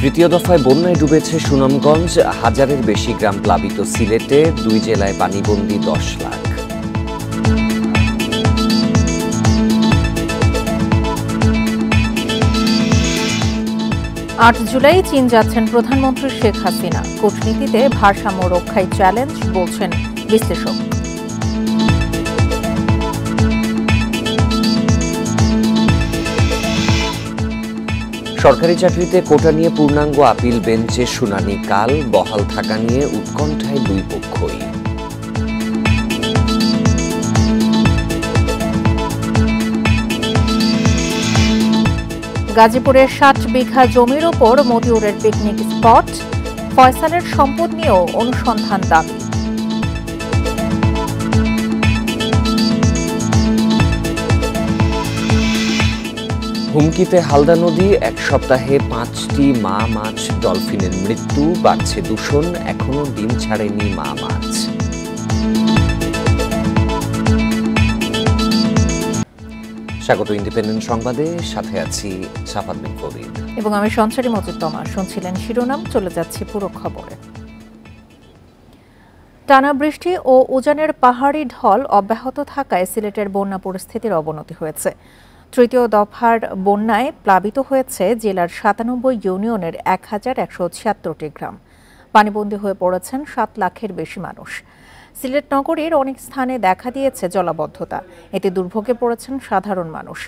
তৃতীয় দফায় বন্যায় ডুবেছে সুনামগঞ্জ, হাজারের বেশি গ্রাম প্লাবিত সিলেটে, ২ জেলায় পানিবন্দী ১০ লাখ। আট জুলাই চীন যাচ্ছেন প্রধানমন্ত্রী শেখ হাসিনা। কূটনীতিতে ভারসাম্য রক্ষায় চ্যালেঞ্জ, বলছেন বিশ্লেষক। সরকারি চাকরিতে কোটা নিয়ে পূর্ণাঙ্গ আপিল বেঞ্চে শুনানি কাল, বহাল থাকা নিয়ে উৎকণ্ঠায় দুই পক্ষই। গাজীপুরের ৬০ বিঘা জমির ওপর মতিউরের পিকনিক স্পট, ফয়সালের সম্পদ নিয়েও অনুসন্ধান দাবি। হুমকিতে হালদা নদী, ১ সপ্তাহে ৫টি মা মাছ ডলফিনের মৃত্যু, বাড়ছে দূষণ, এখনো ডিম ছাড়েনি মা মাছ। স্বাগত ইন্ডিপেন্ডেন্ট সংবাদে, সাথে আছি সাফাত বিন ফরিদ এবং আমি সঞ্চারী মজুদ্দমা। শুনছিলেন শিরোনাম, চলে যাচ্ছে পুরো খবরে। টানা বৃষ্টি ও উজানের পাহাড়ি ঢল অব্যাহত থাকায় সিলেটের বন্যা পরিস্থিতির অবনতি হয়েছে। তৃতীয় দফার বন্যায় প্লাবিত হয়েছে জেলার ৯৭ ইউনিয়নের ১,১৭৬টি গ্রাম। পানিবন্দী হয়ে পড়েছেন ৭ লাখের বেশি মানুষ। সিলেট নগরীর অনেক স্থানে দেখা দিয়েছে জলাবদ্ধতা, এতে দুর্ভোগে পড়েছেন সাধারণ মানুষ।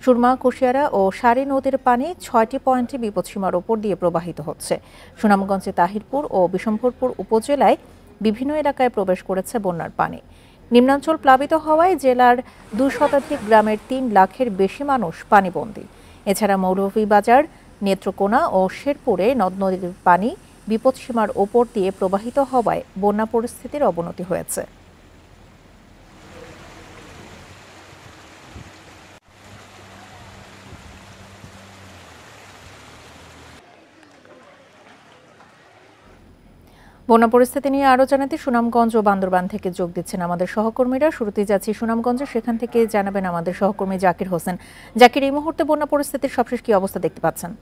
সুরমা, কুশিয়ারা ও সারি নদীর পানি ৬টি পয়েন্টে বিপদসীমার ওপর দিয়ে প্রবাহিত হচ্ছে। সুনামগঞ্জে তাহিরপুর ও বিশম্ভরপুর উপজেলায় বিভিন্ন এলাকায় প্রবেশ করেছে বন্যার পানি। নিম্নাঞ্চল প্লাবিত হওয়ায় জেলার ২ শতাধিক গ্রামের ৩ লাখের বেশি মানুষ পানিবন্দী। এছাড়া মৌলভীবাজার, নেত্রকোনা ও শেরপুরে নদ নদীর পানি বিপদসীমার ওপর দিয়ে প্রবাহিত হওয়ায় বন্যা পরিস্থিতির অবনতি হয়েছে। বন্যা পরিস্থিতি নিয়ে আরও জানাতে সুনামগঞ্জ ও বান্দরবান থেকে যোগ দিচ্ছেন আমাদের সহকর্মীরা। শুরুতেই যাচ্ছি সুনামগঞ্জে, সেখান থেকে জানাবেন আমাদের সহকর্মী জাকির হোসেন। জাকির, এই মুহূর্তে বন্যা পরিস্থিতির সবশেষ কি অবস্থা দেখতে পাচ্ছেন?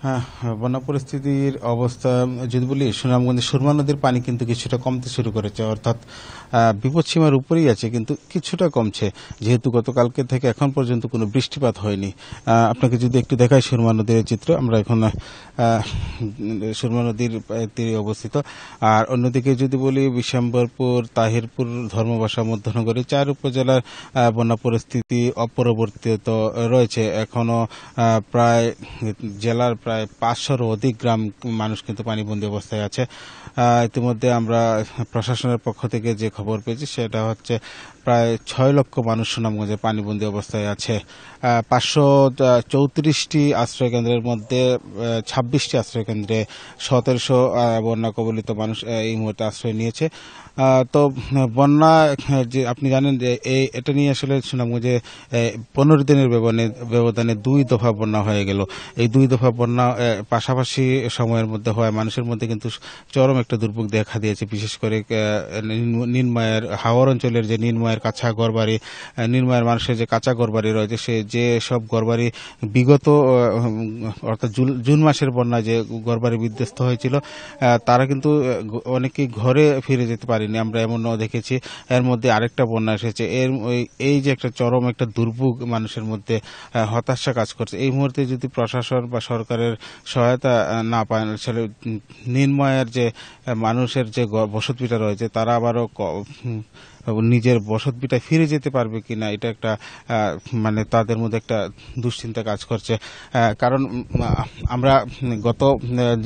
হ্যাঁ, বন্যা পরিস্থিতির অবস্থা যদি বলি, সুনামগঞ্জে সুরমা নদীর পানি কিন্তু কিছুটা কমতে শুরু করেছে, অর্থাৎ বিপদসীমার উপরেই আছে, কিন্তু কিছুটা কমছে, যেহেতু গতকালকে থেকে এখন পর্যন্ত কোনো বৃষ্টিপাত হয়নি। আপনাকে যদি একটু দেখাই সুরমা নদীর চিত্র, আমরা এখন সুরমা নদীর তীরে অবস্থিত। আর অন্যদিকে যদি বলি, বিশম্বরপুর, তাহিরপুর, ধর্মবাসা, মধ্যনগরী ৪ উপজেলার বন্যা পরিস্থিতি অপরিবর্তিত রয়েছে। এখনো প্রায় জেলার প্রায় ৫০০-র অধিক গ্রাম মানুষ কিন্তু পানিবন্দী অবস্থায় আছে। ইতিমধ্যে আমরা প্রশাসনের পক্ষ থেকে যে খবর পেয়েছি সেটা হচ্ছে প্রায় ৬ লক্ষ মানুষ সুনামগঞ্জে পানিবন্দী অবস্থায় আছে। ৫৩৪টি আশ্রয়কেন্দ্রের মধ্যে ২৬টি আশ্রয়কেন্দ্রে ১৭০০ বন্যা কবলিত মানুষ এই মুহূর্তে আশ্রয় নিয়েছে। তো বন্যা, যে আপনি জানেন যে এটা নিয়ে আসলে সুনামগঞ্জে ১৫ দিনের ব্যবধানে ২ দফা বন্যা হয়ে গেল। এই ২ দফা বন্যা পাশাপাশি সময়ের মধ্যে হয় মানুষের মধ্যে কিন্তু চরম একটা দুর্ভোগ দেখা দিয়েছে। বিশেষ করে নির্ময়ের হাওর অঞ্চলের যে নির্ময়ের কাঁচা ঘরবাড়ি, নির্ময়ের মানুষের যে কাঁচা ঘরবাড়ি রয়েছে, সে যে সব ঘরবাড়ি বিগত অর্থাৎ জুন মাসের বন্যায় যে ঘরবাড়ি বিধ্বস্ত হয়েছিল, তারা কিন্তু অনেকেই ঘরে ফিরে যেতে পারেনি, আমরা এমনও দেখেছি। এর মধ্যে আরেকটা বন্যা এসেছে। এই যে একটা চরম একটা দুর্ভোগ মানুষের মধ্যে হতাশা কাজ করছে। এই মুহূর্তে যদি প্রশাসন বা সরকারের সহায়তা না পায়, আসলে নির্ময়ের যে মানুষের যে বসতভিটা রয়েছে, তারা আবারও নিজের বসতভিটায় ফিরে যেতে পারবে কিনা, এটা একটা মানে তাদের মধ্যে একটা দুশ্চিন্তা কাজ করছে। কারণ আমরা গত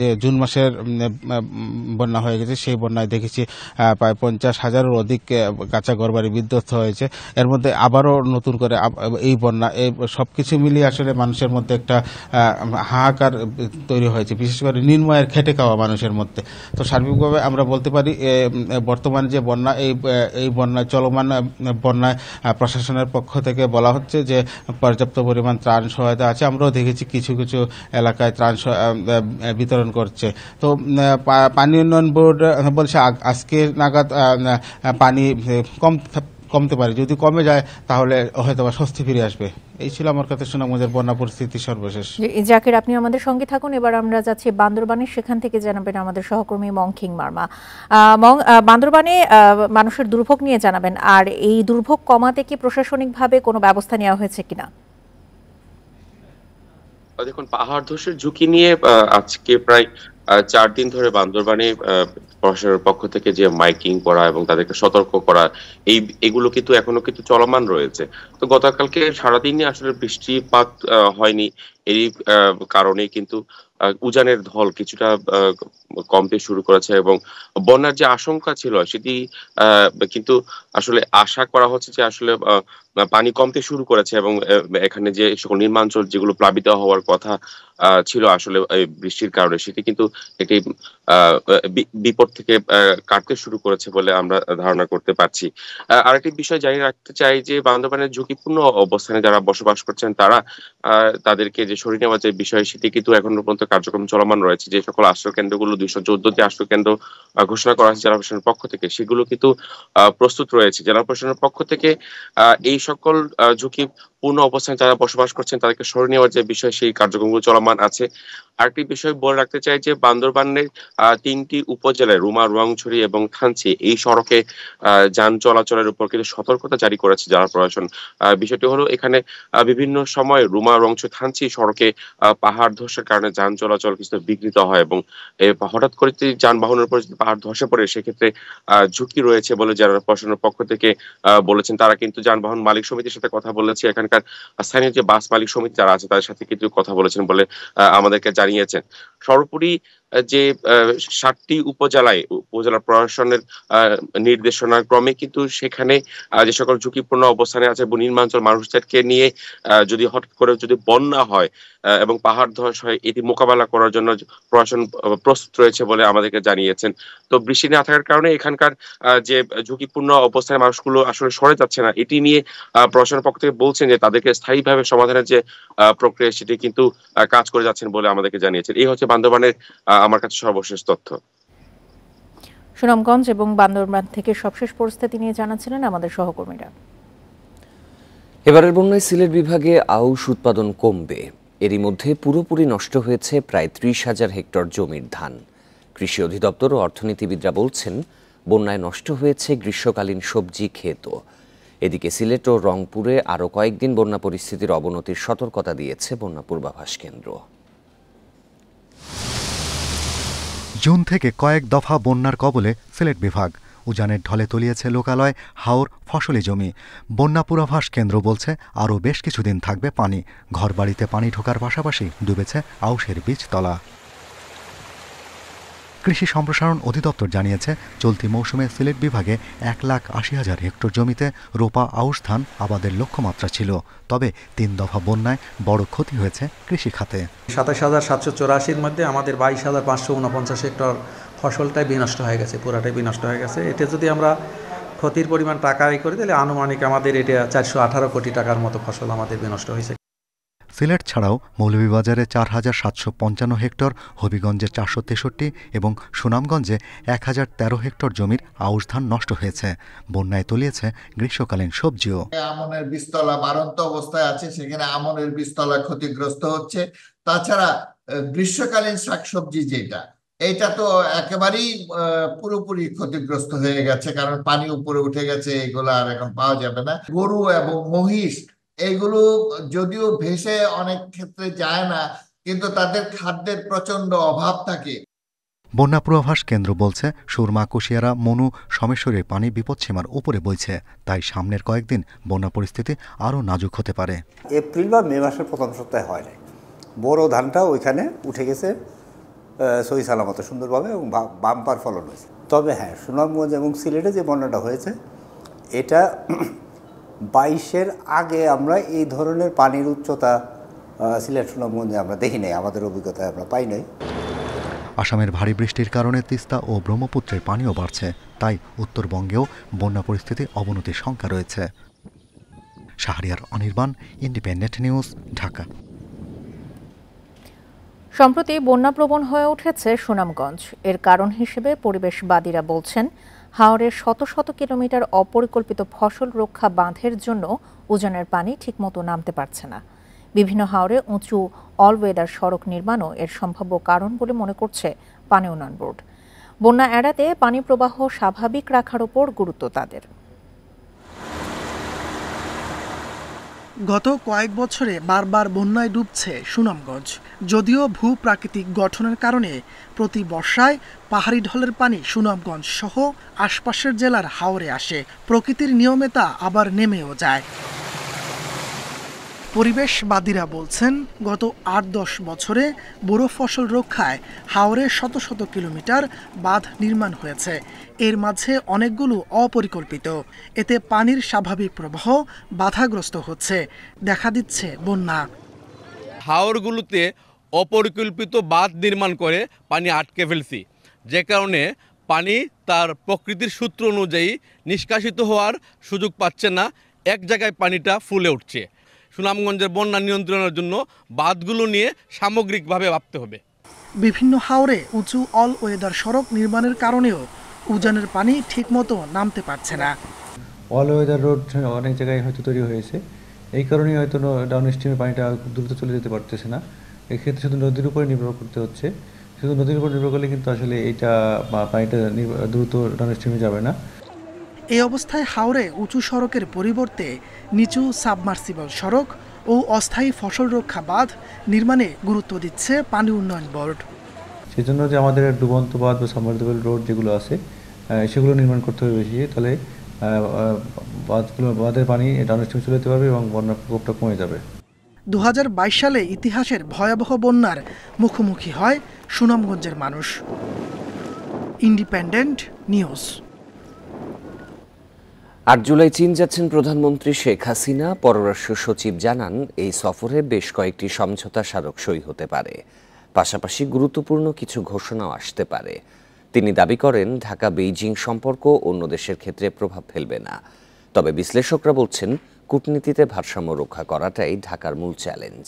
যে জুন মাসের বন্যা হয়ে গেছে, সেই বন্যায় দেখেছি প্রায় ৫০,০০০-এর অধিক কাঁচা ঘরবাড়ি বিধ্বস্ত হয়েছে। এর মধ্যে আবারও নতুন করে এই বন্যা, এই সবকিছু মিলিয়ে আসলে মানুষের মধ্যে একটা হাহাকার তৈরি হয়েছে, বিশেষ করে নির্ময়ের খেটে খাওয়া মানুষের মধ্যে। তো সার্বিকভাবে আমরা বলতে পারি বর্তমান যে বন্যা, এই বন্যায় চলমান বন্যায় প্রশাসনের পক্ষ থেকে বলা হচ্ছে যে পর্যাপ্ত পরিমাণ ত্রাণ সহায়তা আছে। আমরাও দেখেছি কিছু কিছু এলাকায় ত্রাণ বিতরণ করছে। তো পানি উন্নয়ন বোর্ড বলছে আজকে নাগাদ পানি কমতে পারে। যদি কমে যায় তাহলে হয়তো বা স্বস্তি ফিরে আসবে। এই ছিল আমার কাছে সুনামগঞ্জের বন্যা পরিস্থিতি সর্বশেষ। জাকির, আপনি আমাদের সঙ্গে থাকুন। এবার আমরা যাচ্ছি বান্দরবানে, সেখান থেকে জানাবেন আমাদের সহকর্মী মংখিং মার্মা। বান্দরবানে মানুষের দুর্ভোগ নিয়ে জানাবেন, আর এই দুর্ভোগ কমাতে কি প্রশাসনিকভাবে কোনো ব্যবস্থা নেওয়া হয়েছে কিনা? দেখুন, পাহাড় ধসের ঝুঁকি নিয়ে আজকে প্রায় 4 দিন ধরে বান্দরবানে প্রশাসনের পক্ষ থেকে যে মাইকিং করা এবং তাদেরকে সতর্ক করা, এগুলো কিন্তু এখনো কিন্তু চলমান রয়েছে। তো গতকালকে সারাদিনই আসলে বৃষ্টিপাত হয়নি। এরই কারণে কিন্তু উজানের ঢল কিছুটা কমতে শুরু করেছে এবং বন্যার যে আশঙ্কা ছিল সেটি কিন্তু আসলে আশা করা হচ্ছে যে আসলে পানি কমতে শুরু করেছে এবং এখানে যে সকল নির্মাঞ্চল যেগুলো প্লাবিত হওয়ার কথা ছিল আসলে এই বৃষ্টির কারণে, সেটি কিন্তু একটি বিপদ থেকে কাটতে শুরু করেছে বলে আমরা ধারণা করতে পারছি। আরেকটি বিষয় জানিয়ে রাখতে চাই যে বান্দরবানের ঝুঁকিপূর্ণ অবস্থানে যারা বসবাস করছেন তারা তাদেরকে যে সরিয়ে নেওয়ার যে বিষয়, সেটি কিন্তু এখনো পর্যন্ত কার্যক্রম চলমান রয়েছে। যে সকল আশ্রয় কেন্দ্রগুলো 214টি আশ্রয় কেন্দ্র ঘোষণা করা হয়েছে জেলা প্রশাসনের পক্ষ থেকে, সেগুলো কিন্তু প্রস্তুত রয়েছে। জেলা প্রশাসনের পক্ষ থেকে এই সকল ঝুঁকিপূর্ণ অবস্থানে যারা বসবাস করছেন তাদেরকে সরিয়ে নেওয়ার যে বিষয়, সেই কার্যক্রমগুলো চলমান আছে। আরেকটি বিষয় বলে রাখতে চাই যে বান্দরবানের 3টি উপজেলায় রুমা, রোয়াংছড়ি এবং থানচি এই সড়কে যান চলাচলের উপর কিন্তু সতর্কতা জারি করেছে জেলা প্রশাসন। বিষয়টি হলো এখানে বিভিন্ন সময় রুমা, রোয়াংছড়ি, থানচি সড়কে পাহাড় ধসের কারণে যান চলাচল কিছু বিঘ্নিত হয় এবং হঠাৎ করে যদি যানবাহনের উপর যদি পাহাড় ধসে পড়ে সেক্ষেত্রে ঝুঁকি রয়েছে বলে জেলা প্রশাসনের পক্ষ থেকে বলেছেন। তারা কিন্তু যানবাহন মালিক সমিতির সাথে কথা বলেছে, এখানকার স্থানীয় যে বাস মালিক সমিতি যারা আছে তাদের সাথে কিন্তু কথা বলেছেন বলে আমাদেরকে জানিয়েছেন। সর্বোপরি যে 7টি উপজেলায় উপজেলা প্রশাসনের নির্দেশনা ক্রমে কিন্তু সেখানে যে সকল ঝুঁকিপূর্ণ অবস্থানে আছে নির্মাঞ্চল মানুষদেরকে নিয়ে যদি হঠাৎ করে যদি বন্যা হয় এবং পাহাড় ধস হয়, এটি মোকাবেলা করার জন্য প্রশাসন প্রস্তুত রয়েছে বলে আমাদেরকে জানিয়েছেন। তো বৃষ্টি না থাকার কারণে এখানকার যে ঝুঁকিপূর্ণ অবস্থায় মানুষগুলো আসলে সরে যাচ্ছে না, এটি নিয়ে প্রশাসনের পক্ষ থেকে বলছেন যে তাদেরকে স্থায়ীভাবে সমাধানের যে প্রক্রিয়া সেটি কিন্তু কাজ করে যাচ্ছেন বলে আমাদেরকে জানিয়েছেন। এই হচ্ছে বান্দরবানের আমার কাছে সর্বশেষ তথ্য। সুনামগঞ্জ এবং বান্দরবান থেকে সবশেষ পরিস্থিতি নিয়ে জানাচ্ছিলেন আমাদের সহকর্মীরা। এবারের বন্যায় সিলেট বিভাগে আউশ উৎপাদন কমবে। এরই মধ্যে পুরোপুরি নষ্ট হয়েছে প্রায় 30,000 হেক্টর জমির ধান। কৃষি অধিদপ্তর ও অর্থনীতিবিদরা বলছেন বন্যায় নষ্ট হয়েছে গ্রীষ্মকালীন সবজি ক্ষেতও। এদিকে সিলেট ও রংপুরে আরও কয়েকদিন বন্যা পরিস্থিতির অবনতির সতর্কতা দিয়েছে বন্যা পূর্বাভাস কেন্দ্র। জুন থেকে কয়েক দফা বন্যার কবলে সিলেট বিভাগ। উজানের ঢলে তলিয়েছে লোকালয়, হাওর, ফসলি জমি। বন্যা পূর্বাভাস কেন্দ্র বলছে আরও বেশ কিছুদিন থাকবে পানি। ঘরবাড়িতে পানি ঢোকার পাশাপাশি ডুবেছে আউশের বীজতলা। কৃষি সম্প্রসারণ অধিদপ্তর জানিয়েছে চলতি মৌসুমে সিলেট বিভাগে 1,80,000 হেক্টর জমিতে রোপা আউশ ধান আবাদের লক্ষ্যমাত্রা ছিল। তবে 3 দফা বন্যায় বড় ক্ষতি হয়েছে কৃষি খাতে। 27,784-র মধ্যে আমাদের 22,549 হেক্টর ফসলটাই বিনষ্ট হয়ে গেছে, পুরাটাই বিনষ্ট হয়ে গেছে। এটা যদি আমরা ক্ষতির পরিমাণ টাকা করি তাহলে আনুমানিক আমাদের এটা 418 কোটি টাকার মতো ফসল আমাদের বিনষ্ট হয়েছে। সিলেট ছাড়াও মৌলভীবাজারে 4,755 হেক্টর, হবিগঞ্জে 463 এবং সুনামগঞ্জে 1,013 হেক্টর জমির আউশ ধান নষ্ট হয়েছে। বন্যায় তলিয়েছে গ্রীষ্মকালীন সবজিও। আমনের বীজতলা বাড়ন্ত অবস্থায় আছে, সেখানে আমনের বীজতলা ক্ষতিগ্রস্ত হচ্ছে। তাছাড়া গ্রীষ্মকালীন শাকসবজি যেটা, এটা তো একেবারেই পুরোপুরি ক্ষতিগ্রস্ত হয়ে গেছে, কারণ পানি উপরে উঠে গেছে, এগুলো আর এখন পাওয়া যাবে না। গরু এবং মহিষ এগুলো যদিও ভেসে অনেক ক্ষেত্রে যায় না, কিন্তু তাদের খাদ্যের প্রচন্ড অভাব থাকে। বন্যা পূর্বাভাস কেন্দ্র বলছে সুরমা, কুশিয়ারা, মনু, সমেশ্বরের পানি বিপদসীমার উপরে বইছে। তাই সামনের কয়েকদিন বন্যা পরিস্থিতি আরও নাজুক হতে পারে। এপ্রিল বা মে মাসের প্রথম সপ্তাহে হয় নাই, বড় ধানটা ওইখানে উঠে গেছে সহি সালামত সুন্দরভাবে এবং বাম্পার ফলন হয়েছে। তবে হ্যাঁ, সুনামগঞ্জ এবং সিলেটে যে বন্যাটা হয়েছে এটা 22-এর আগে আমরা এই ধরনের পানির উচ্চতা সিলেট সুনামগঞ্জে আমরা দেখি নাই, আমাদের অভিজ্ঞতায় আমরা পাই নাই। আসামের ভারী বৃষ্টির কারণে তিস্তা ও ব্রহ্মপুত্রের পানিও বাড়ছে। তাই উত্তরবঙ্গেও বন্যা পরিস্থিতি অবনতির শঙ্কা রয়েছে। Shahriar Anirban, independent news, Dhaka. সম্প্রতি বন্যাপ্রবণ হয়ে উঠেছে সুনামগঞ্জ। এর কারণ হিসেবে পরিবেশবাদীরা বলছেন হাওরের শত শত কিলোমিটার অপরিকল্পিত ফসল রক্ষা বাঁধের জন্য উজানের পানি ঠিকমতো নামতে পারছে না। বিভিন্ন হাওরে উঁচু অল ওয়েদার সড়ক নির্মাণও এর সম্ভাব্য কারণ বলে মনে করছে পানি উন্নয়ন বোর্ড। বন্যা এড়াতে পানি প্রবাহ স্বাভাবিক রাখার ওপর গুরুত্ব তাদের। গত কয়েক বছরে বারবার বন্যায় ডুবছে সুনামগঞ্জ। যদিও ভূপ্রাকৃতিক গঠনের কারণে প্রতি বর্ষায় পাহাড়ি ঢলের পানি সুনামগঞ্জ সহ আশপাশের জেলার হাওরে আসে। প্রকৃতির নিয়মে তা আবার নেমেও যায়। পরিবেশবাদীরা বলছেন, গত ৮-১০ বছরে বোরো ফসল রক্ষায় হাওরে শত শত কিলোমিটার বাঁধ নির্মাণ হয়েছে। এর মাঝে অনেকগুলো অপরিকল্পিত। এতে পানির স্বাভাবিক প্রবাহ বাধাগ্রস্ত হচ্ছে, দেখা দিচ্ছে বন্যা। হাওরগুলোতে অপরিকল্পিত বাঁধ নির্মাণ করে পানি আটকে ফেলছি, যে কারণে পানি তার প্রকৃতির সূত্র অনুযায়ী নিষ্কাশিত হওয়ার সুযোগ পাচ্ছে না, এক জায়গায় পানিটা ফুলে উঠছে। সুনামগঞ্জের বন্যা নিয়ন্ত্রণের জন্য বাঁধগুলো নিয়ে সামগ্রিকভাবে ভাবতে হবে। বিভিন্ন হাওরে উঁচু অল ওয়েদার সড়ক নির্মাণের কারণেও উজানের পানি ঠিকমতো নামতে পারছে না। অল ওয়েদার রোড অনেক জায়গায় হয়তো তৈরি হয়েছে, এই কারণেই হয়তো ডাউন স্ট্রিমের পানিটা খুব দ্রুত চলে যেতে পারতেছে না। এক্ষেত্রে শুধু নদীর উপরে নির্ভর করতে হচ্ছে। শুধু নদীর উপর নির্ভর করলে কিন্তু আসলে এইটা পানিটা দ্রুত ডাউন স্ট্রিমে যাবে না। এই অবস্থায় হাওরে উঁচু সড়কের পরিবর্তে নিচু সাবমার্সিবল সড়ক ও অস্থায়ী ফসল রক্ষা বাঁধ নির্মাণে গুরুত্ব দিচ্ছে পানি উন্নয়ন বোর্ড। সেজন্য যে আমাদের ডুবন্ত বাঁধ বা সাবমার্সিবল রোড যেগুলো আছে সেগুলো নির্মাণ করতে হবে বেশি, তাহলে বাঁধের পানি ডাউন স্ট্রিমে চলে যেতে পারবে এবং বন্যার প্রকোপটা কমে যাবে। 2022 সালে ইতিহাসের ভয়াবহ বন্যার মুখোমুখি হয় সুনামগঞ্জের মানুষ। Independent news. ৮ জুলাই চীন যাচ্ছেন প্রধানমন্ত্রী শেখ হাসিনা। পররাষ্ট্র সচিব জানান, এই সফরে বেশ কয়েকটি সমঝোতা স্মারক সই হতে পারে, পাশাপাশি গুরুত্বপূর্ণ কিছু ঘোষণাও আসতে পারে। তিনি দাবি করেন, ঢাকা বেইজিং সম্পর্ক অন্য দেশের ক্ষেত্রে প্রভাব ফেলবে না। তবে বিশ্লেষকরা বলছেন, কূটনীতিতে ভারসাম্য রক্ষা করাটাই ঢাকার মূল চ্যালেঞ্জ।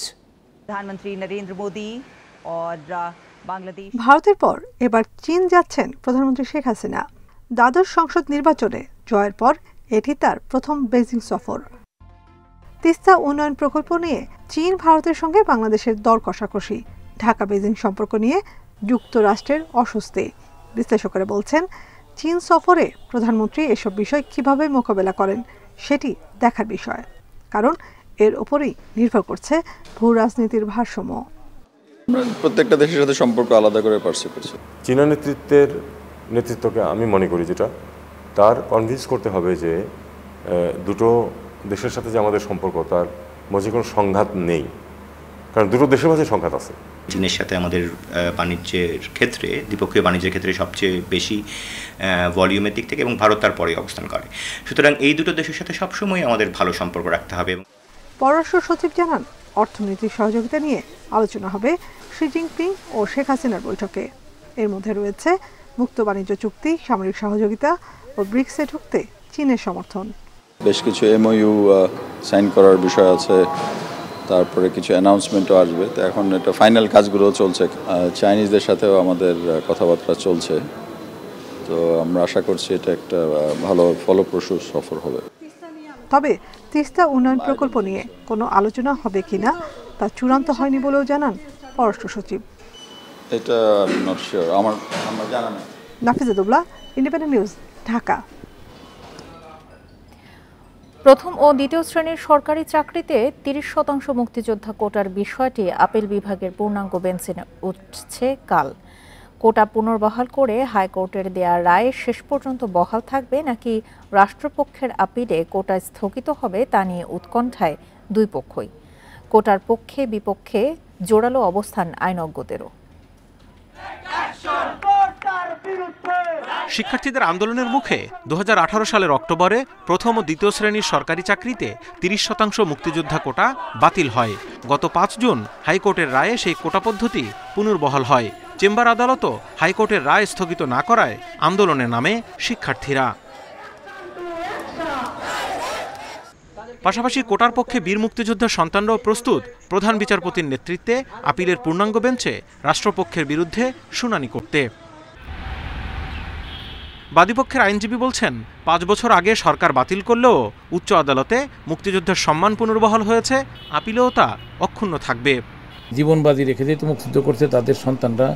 প্রধানমন্ত্রী নরেন্দ্র মোদী আর বাংলাদেশ। ভারতের পর এবার চীন যাচ্ছেন প্রধানমন্ত্রী শেখ হাসিনা। দ্বাদশ সংসদ নির্বাচনে জয়ের পর এটি তার প্রথম বেইজিং সফর। তিস্তা উন্নয়ন প্রকল্প নিয়ে চীন ভারতের সঙ্গে বাংলাদেশের দর কষাকষি, ঢাকা বেইজিং সম্পর্ক নিয়ে যুক্তরাষ্ট্রের অস্বস্তি। বিশ্লেষকেরা বলছেন, চীন সফরে প্রধানমন্ত্রী এসব বিষয় কিভাবে মোকাবেলা করেন সেটি দেখার বিষয়, কারণ এর উপরেই নির্ভর করছে ভূ রাজনীতির ভারসাম্য। প্রত্যেকটা দেশের সাথে সম্পর্ক আলাদা করে পারসিভ করছে। চীনা নেতৃত্বকে আমি মনে করি যেটা তার কনভিন্স করতে হবে যে দুটো দেশের সাথে যে আমাদের সম্পর্ক তার মাঝে কোনো সংঘাত নেই, কারণ দুটো দেশের মাঝে সংঘাত আছে। চীনের সাথে আমাদের বাণিজ্যের ক্ষেত্রে, দ্বিপক্ষীয় বাণিজ্যের ক্ষেত্রে সবচেয়ে বেশি ভলিউমের দিক থেকে এবং ভারত তার পরে অবস্থান করে। সুতরাং এই দুটো দেশের সাথে সবসময় আমাদের ভালো সম্পর্ক রাখতে হবে। পররাষ্ট্র সচিব জানান, অর্থনৈতিক সহযোগিতা নিয়ে আলোচনা হবে শি জিনপিং ও শেখ হাসিনার বৈঠকে। এর মধ্যে রয়েছে মুক্ত বাণিজ্য চুক্তি, সামরিক সহযোগিতা ও ব্রিক্সে ঢুকতে চীনের সমর্থন। বেশ কিছু এমওইউ সাইন করার বিষয় আছে, তারপরে কিছু অ্যানাউন্সমেন্টও আসবে। তো এখন এটা ফাইনাল কাজগুলো চলছে। চাইনিজদের সাথেও আমাদের কথাবার্তা চলছে, তো আমরা আশা করছি এটা একটা ভালো ফলপ্রসূ সফর হবে। তবে তিস্তা উন্নয়ন প্রকল্প নিয়ে কোনো আলোচনা হবে কিনা তা চূড়ান্ত হয়নি বলেও জানান পররাষ্ট্র সচিব। এটা নট শিওর, আমার জানা নেই। Nafiza Dubla, independent news, Dhaka. প্রথম ও দ্বিতীয় শ্রেণীর সরকারি চাকরিতে 30% মুক্তিযোদ্ধা কোটার বিষয়টি আপিল বিভাগের পূর্ণাঙ্গ বেঞ্চে উঠছে কাল। কোটা পুনর্বহাল করে হাইকোর্টের দেয়া রায় শেষ পর্যন্ত বহাল থাকবে নাকি রাষ্ট্রপক্ষের আপিলে কোটা স্থগিত হবে তা নিয়ে উৎকণ্ঠায় দুই পক্ষই। কোটার পক্ষে বিপক্ষে জোরালো অবস্থান আইনজ্ঞদেরও। শিক্ষার্থীদের আন্দোলনের মুখে 2018 সালের অক্টোবরে প্রথম ও দ্বিতীয় শ্রেণীর সরকারি চাকরিতে 30% মুক্তিযোদ্ধা কোটা বাতিল হয়। গত 5 জুন হাইকোর্টের রায়ে সেই কোটা পদ্ধতি পুনর্বহাল হয়। চেম্বার আদালতও হাইকোর্টের রায় স্থগিত না করায় আন্দোলনে নামে শিক্ষার্থীরা। পাশাপাশি কোটার পক্ষে বীর মুক্তিযোদ্ধার সন্তানরাও প্রস্তুত প্রধান বিচারপতির নেতৃত্বে আপিলের পূর্ণাঙ্গ বেঞ্চে রাষ্ট্রপক্ষের বিরুদ্ধে শুনানি করতে। বাদীপক্ষের আইনজীবী বলছেন ৫ বছর আগে সরকার বাতিল করলেও উচ্চ আদালতে মুক্তিযুদ্ধের সম্মান পুনর্বহাল হয়েছে, আপিলেও তা অক্ষুণ্ণ থাকবে। জীবন বাজি রেখে যেহেতু মুক্তিযুদ্ধ করছে তাদের সন্তানরা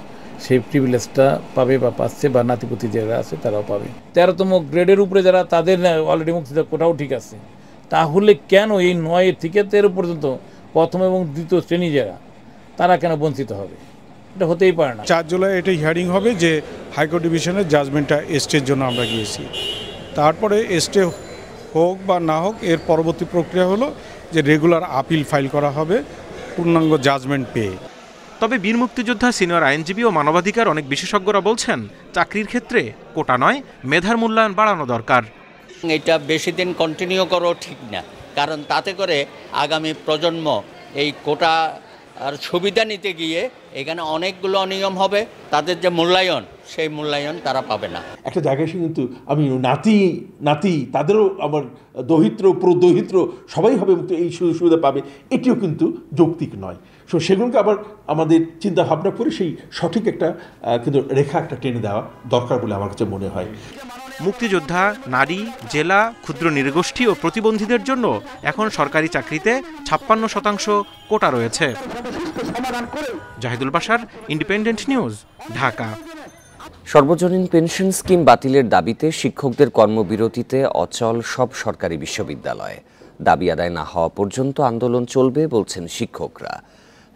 সেই প্রিভিলেজটা পাবে বা পাচ্ছে, বা নাতিপুতি যারা আছে তারাও পাবে। 13তম গ্রেডের উপরে যারা তাদের অলরেডি মুক্তিযুদ্ধ কোটাও ঠিক আছে, তাহলে কেন এই 9 থেকে 13 পর্যন্ত প্রথম এবং দ্বিতীয় শ্রেণী যারা তারা কেন বঞ্চিত হবে? এটা হতেই পারে না। 4 জুলাই এটা হিয়ারিং হবে যে হাইকোর্ট ডিভিশনের জাজমেন্টটা স্টের জন্য আমরা গিয়েছি, তারপরে স্টে হোক বা না হোক এর পরবর্তী প্রক্রিয়া হলো যে রেগুলার আপিল ফাইল করা হবে পূর্ণাঙ্গ জাজমেন্ট পেয়ে। তবে বীর মুক্তিযোদ্ধা, সিনিয়র আইনজীবী ও মানবাধিকার অনেক বিশেষজ্ঞরা বলছেন চাকরির ক্ষেত্রে কোটা নয়, মেধার মূল্যায়ন বাড়ানো দরকার। এটা বেশি দিন কন্টিনিউ করা ঠিক না, কারণ তাতে করে আগামী প্রজন্ম এই কোটা আর সুবিধা নিতে গিয়ে এখানে অনেকগুলো অনিয়ম হবে, তাদের যে মূল্যায়ন সেই মূল্যায়ন তারা পাবে না। একটা জায়গায় এসে কিন্তু আমি নাতি তাদেরও আমার দহিত্র প্রদহিত্র সবাই হবে মুক্ত, এই সুবিধা পাবে, এটিও কিন্তু যৌক্তিক নয়। সেগুলোকে আবার আমাদের চিন্তা ভাবনা করে সেই সঠিক একটা কিন্তু রেখা একটা টেনে দেওয়া দরকার বলে আমার কাছে মনে হয়। মুক্তিযোদ্ধা, নারী, জেলা, ক্ষুদ্র নৃগোষ্ঠী ও প্রতিবন্ধীদের জন্য এখন সরকারি চাকরিতে 56% কোটা রয়েছে। Zahidul Bashar, independent news, Dhaka. সর্বজনীন পেনশন স্কিম বাতিলের দাবিতে শিক্ষকদের কর্মবিরতিতে অচল সব সরকারি বিশ্ববিদ্যালয়। দাবি আদায় না হওয়া পর্যন্ত আন্দোলন চলবে বলছেন শিক্ষকরা।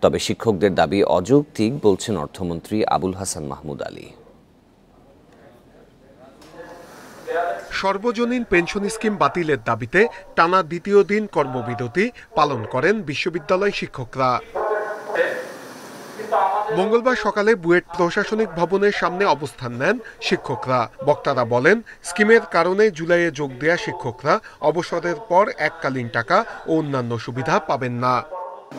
তবে শিক্ষকদের দাবি অযৌক্তিক বলছেন অর্থমন্ত্রী আবুল হাসান মাহমুদ আলী। সর্বজনীন পেনশন স্কিম বাতিলের দাবিতে টানা দ্বিতীয় দিন কর্মবিরতি পালন করেন বিশ্ববিদ্যালয় শিক্ষকরা। মঙ্গলবার সকালে বুয়েট প্রশাসনিক ভবনের সামনে অবস্থান নেন শিক্ষকরা। বক্তারা বলেন, স্কিমের কারণে জুলাইয়ে যোগ দেয়া শিক্ষকরা অবসরের পর এককালীন টাকা ও অন্যান্য সুবিধা পাবেন না।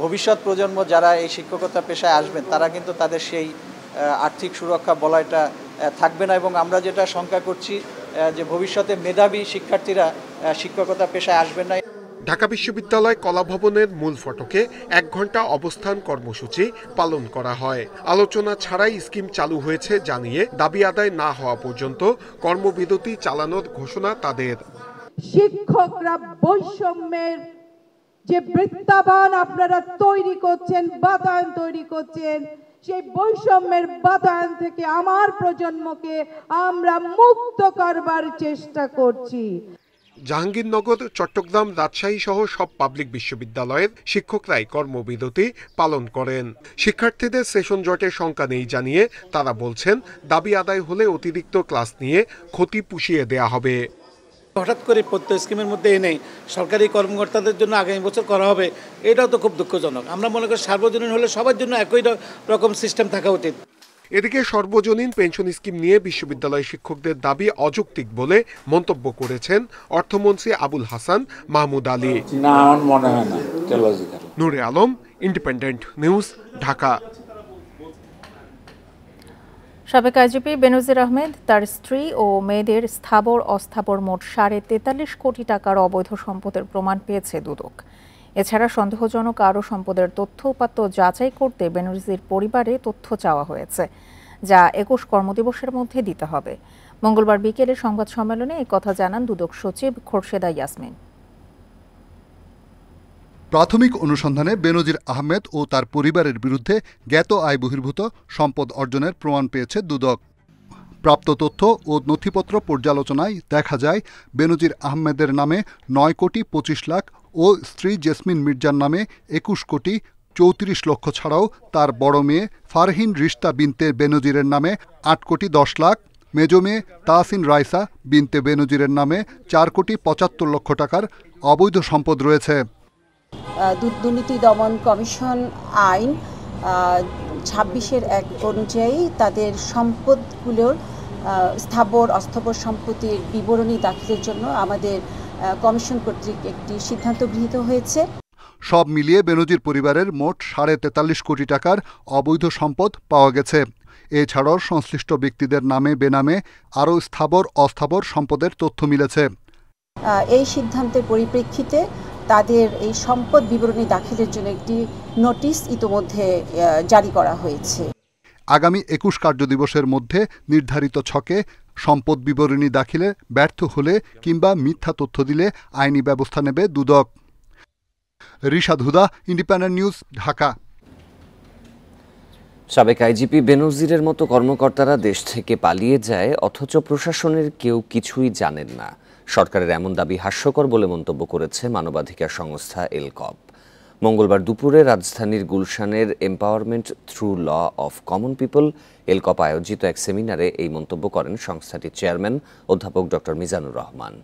ভবিষ্যৎ প্রজন্ম যারা এই শিক্ষকতা পেশায় আসবেন তারা কিন্তু তাদের সেই আর্থিক সুরক্ষা বলয়টা থাকবে না, এবং আমরা যেটা শঙ্কা করছি যে ভবিষ্যতে মেধাবী শিক্ষার্থীরা শিক্ষকতা পেশায় আসবেন না। ঢাকা বিশ্ববিদ্যালয় কলাভবনের মূল ফটকে 1 ঘন্টা অবস্থান কর্মসূচি পালন করা হয়। আলোচনা ছাড়াই স্কিম চালু হয়েছে জানিয়ে দাবি আদায় না হওয়া পর্যন্ত কর্মবিরতি চালানোর ঘোষণা তাদের। শিক্ষকরা বৈষম্যের যে বৃত্তাবান আপনারা তৈরি করছেন, বাতায়ন তৈরি করছেন, সেই বৈষম্যের বাতায়ন থেকে আমার প্রজন্মকে আমরা মুক্ত করবার চেষ্টা করছি। জাহাঙ্গীরনগর, চট্টগ্রাম, রাজশাহী সহ সব পাবলিক বিশ্ববিদ্যালয়ের শিক্ষকরাই কর্মবিরতি পালন করেন। শিক্ষার্থীদের সেশন জটের শঙ্কা নেই জানিয়ে তারা বলছেন, দাবি আদায় হলে অতিরিক্ত ক্লাস নিয়ে ক্ষতি পুষিয়ে দেয়া হবে। হঠাৎ করে প্রত্যেক স্কিমের মধ্যে এনে সরকারি কর্মকর্তাদের জন্য আগামী বছর করা হবে, এটাও তো খুব দুঃখজনক। আমরা মনে করি সার্বজনীন হলে সবার জন্য একই রকম সিস্টেম থাকা উচিত। এদিকে সর্বজনীন পেনশন স্কিম নিয়ে বিশ্ববিদ্যালয় শিক্ষকদের দাবি অযৌক্তিক বলে মন্তব্য করেছেন অর্থমন্ত্রী আবুল হাসান মাহমুদ আলী। নূরে আলম, ইন্ডিপেন্ডেন্ট নিউজ, ঢাকা। সাবেক আইজিপি বেনজির আহমেদ তার স্ত্রী ও মেয়েদের স্থাবর অস্থাবর মোট 43.5 কোটি টাকার অবৈধ সম্পদের প্রমাণ পেয়েছে দুদক। এছাড়া সন্দেহজনক আরও সম্পদের তথ্য উপাত্ত যাচাই করতে বেনজির পরিবারে তথ্য চাওয়া হয়েছে, যা 21 কর্মদিবসের মধ্যে দিতে হবে। মঙ্গলবার বিকেলে সংবাদ সম্মেলনে এই কথা জানান দুদক সচিব খোরশেদা ইয়াসমিন। প্রাথমিক অনুসন্ধানে বেনজির আহমেদ ও তার পরিবারের বিরুদ্ধে জ্ঞাত আয় বহির্ভূত সম্পদ অর্জনের প্রমাণ পেয়েছে দুদক। প্রাপ্ত তথ্য ও নথিপত্র পর্যালোচনায় দেখা যায় বেনজির আহমেদের নামে 9 কোটি 25 লাখ ও স্ত্রী জেসমিন মির্জার নামে 21 কোটি 34 লক্ষ ছাড়াও তার বড় মেয়ে ফারহিন রিশতা বিনতে বেনজিরের নামে 8 কোটি 10 লাখ, মেজো মেয়ে তাহসিন রাইসা বিনতে বেনজিরের নামে 4 কোটি 75 লক্ষ টাকার অবৈধ সম্পদ রয়েছে। দুর্নীতি দমন কমিশন আইন 26-এর 1 অনুযায়ী তাদের সম্পদগুলোর স্থাবর অস্থাবর সম্পত্তির বিবরণী দাখিলের জন্য আমাদের কমিশন কর্তৃক একটি সিদ্ধান্ত গৃহীত হয়েছে। সব মিলিয়ে বেনজির পরিবারের মোট 43.5 কোটি টাকার অবৈধ সম্পদ পাওয়া গেছে। এছাড়াও সংশ্লিষ্ট ব্যক্তিদের নামে বেনামে আরও স্থাবর অস্থাবর সম্পদের তথ্য মিলেছে। এই সিদ্ধান্তের পরিপ্রেক্ষিতে তাদের এই সম্পদ বিবরণী দাখিলের জন্য একটি নোটিশ ইতোমধ্যে জারি করা হয়েছে। আগামী 21 কার্যদিবসের মধ্যে নির্ধারিত ছকে সম্পদ বিবরণী দাখিলে ব্যর্থ হলে কিংবা মিথ্যা তথ্য দিলে আইনি ব্যবস্থা নেবে দুদক। রিশাদ হুদা, ইন্ডিপেন্ডেন্ট নিউজ, ঢাকা। সাবেক আইজিপি বেনজিরের মতো কর্মকর্তারা দেশ থেকে পালিয়ে যায়, অথচ প্রশাসনের কেউ কিছুই জানেন না। সরকারের এমন দাবি হাস্যকর বলে মন্তব্য করেছে মানবাধিকার সংস্থা এলকপ। মঙ্গলবার দুপুরে রাজধানীর গুলশানের empowerment through law of common people এলকপ আয়োজিত এক সেমিনারে এই মন্তব্য করেন সংস্থাটির চেয়ারম্যান অধ্যাপক ডক্টর মিজানুর রহমান।